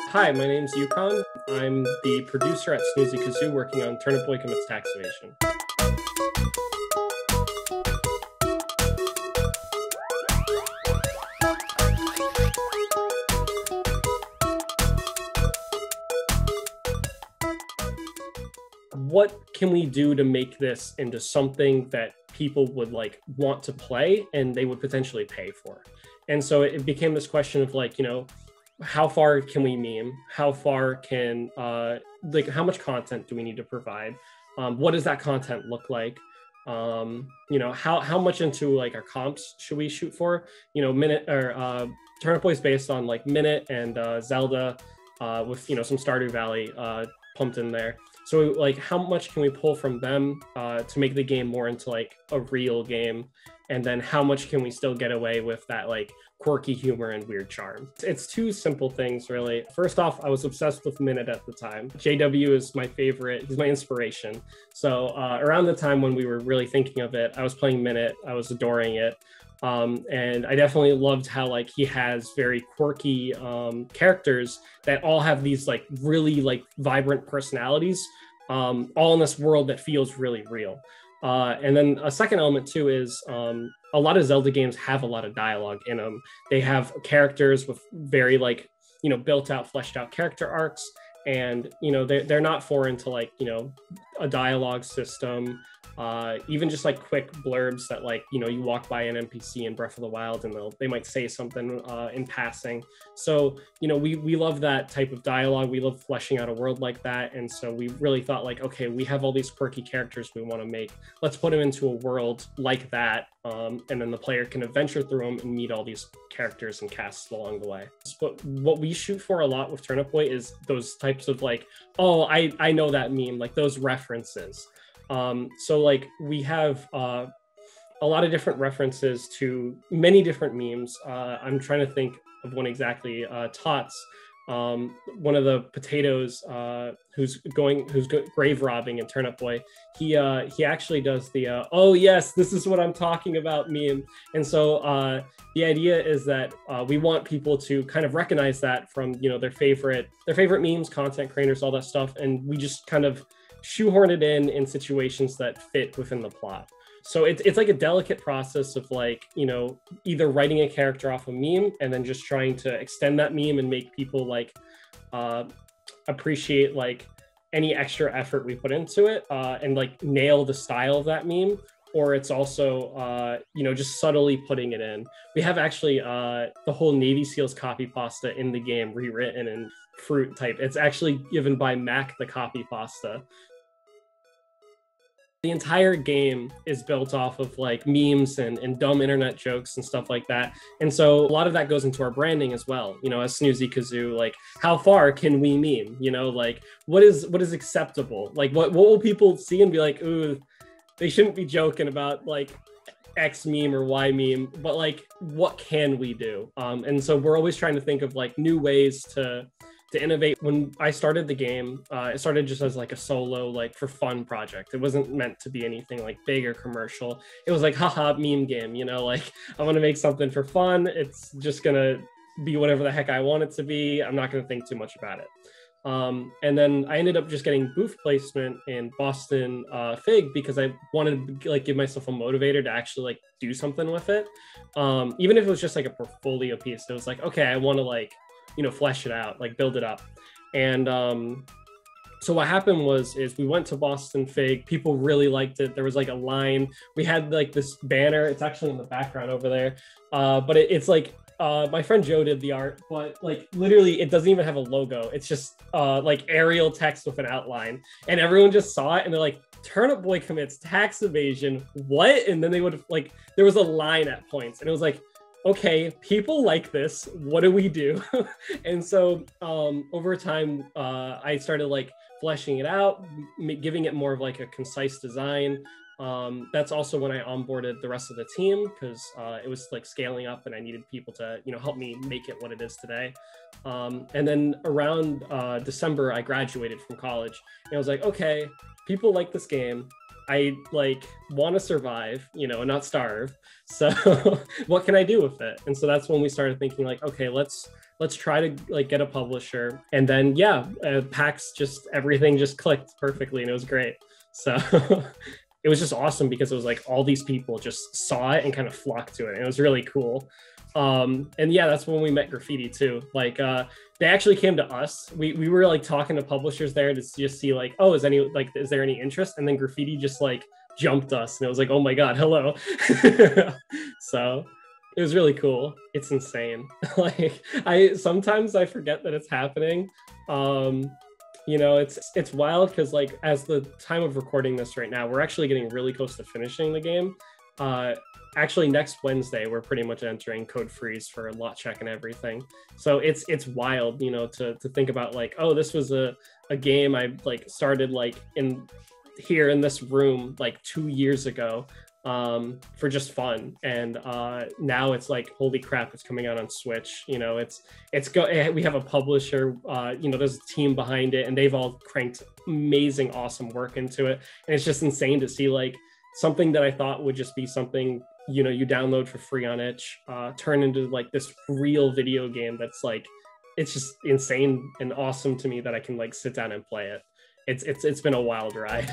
Hi, my name's Yukon. I'm the producer at Snoozy Kazoo working on TurnipBoy Commits Tax Evasion. What can we do to make this into something that people would want to play and they would potentially pay for? And so it became this question of how far can we meme? How far can how much content do we need to provide? What does that content look like? How much into our comps should we shoot for? Minute or TurnipBoy is based on Minute and Zelda with some Stardew Valley pumped in there. So how much can we pull from them to make the game more into a real game? And then how much can we still get away with that quirky humor and weird charm? It's two simple things, really. First off, I was obsessed with Minute at the time. JW is my favorite. He's my inspiration. So around the time when we were really thinking of it, I was playing Minute. I was adoring it. And I definitely loved how he has very quirky characters that all have these really vibrant personalities, all in this world that feels really real. And then a second element too is a lot of Zelda games have a lot of dialogue in them. They have characters with very built out, fleshed out character arcs, and they're not foreign to a dialogue system. Even just quick blurbs that you walk by an NPC in Breath of the Wild and they might say something in passing. So we love that type of dialogue. We love fleshing out a world like that, and so we really thought okay, we have all these quirky characters we want to make. Let's put them into a world like that, and then the player can adventure through them and meet all these characters and casts along the way. But what we shoot for a lot with TurnipBoy is those types of oh, I know that meme, those references. So we have a lot of different references to many different memes. I'm trying to think of one exactly. Tots, one of the potatoes who's grave robbing in TurnipBoy. He actually does the oh yes, this is what I'm talking about meme. And so the idea is that we want people to kind of recognize that from their favorite memes, content creators, all that stuff, and we just kind of shoehorn it in situations that fit within the plot. So it's a delicate process of either writing a character off a meme and then just trying to extend that meme and make people appreciate any extra effort we put into it and nail the style of that meme. Or it's also just subtly putting it in. We have actually the whole Navy SEALs copy pasta in the game rewritten in fruit type. It's actually given by Mac the copy pasta. The entire game is built off of memes and dumb internet jokes and stuff like that. And so a lot of that goes into our branding as well. As Snoozy Kazoo, how far can we meme? What is acceptable? What will people see and be ooh, they shouldn't be joking about X meme or Y meme, but what can we do? And so we're always trying to think of new ways to innovate. When I started the game, it started just as a solo, for fun project. It wasn't meant to be anything big or commercial. It was haha, meme game, I want to make something for fun. It's just gonna be whatever the heck I want it to be. I'm not gonna think too much about it. And then I ended up just getting booth placement in Boston Fig because I wanted to give myself a motivator to actually do something with it. Even if it was just a portfolio piece, it was okay, I want to flesh it out, build it up. And so what happened is we went to Boston Fig. People really liked it. There was a line. We had this banner. It's actually in the background over there. But it's my friend Joe did the art, but literally it doesn't even have a logo. It's just Arial text with an outline, and everyone just saw it and they're TurnipBoy commits tax evasion. What? And then they would have there was a line at points, and it was okay, people like this. What do we do? And so over time, I started fleshing it out, giving it more of a concise design. That's also when I onboarded the rest of the team because it was scaling up and I needed people to help me make it what it is today. And then around December, I graduated from college and I was okay, people like this game. I like want to survive, you know, and not starve. So what can I do with it? And so that's when we started thinking like, okay, let's try to like get a publisher. And then yeah, PAX just everything just clicked perfectly and it was great. So it was just awesome because it was like all these people just saw it and kind of flocked to it. And it was really cool. And yeah, that's when we met Graffiti too. Like they actually came to us. We were like talking to publishers there to just see like, oh, is there any interest? And then Graffiti just like jumped us and it was like, oh my God, hello. So it was really cool. It's insane. Like sometimes I forget that it's happening. You know, it's wild because like as the time of recording this right now, we're actually getting really close to finishing the game. Actually next Wednesday, we're pretty much entering code freeze for lot check and everything. So it's wild, you know, to think about like, oh, this was a game I like started like in this room like 2 years ago for just fun. And now it's like, holy crap, it's coming out on Switch. You know, we have a publisher, you know, there's a team behind it and they've all cranked amazing, awesome work into it. And it's just insane to see like something that I thought would just be something, you know, you download for free on itch, turn into like this real video game that's like, it's just insane and awesome to me that I can like sit down and play it. It's been a wild ride.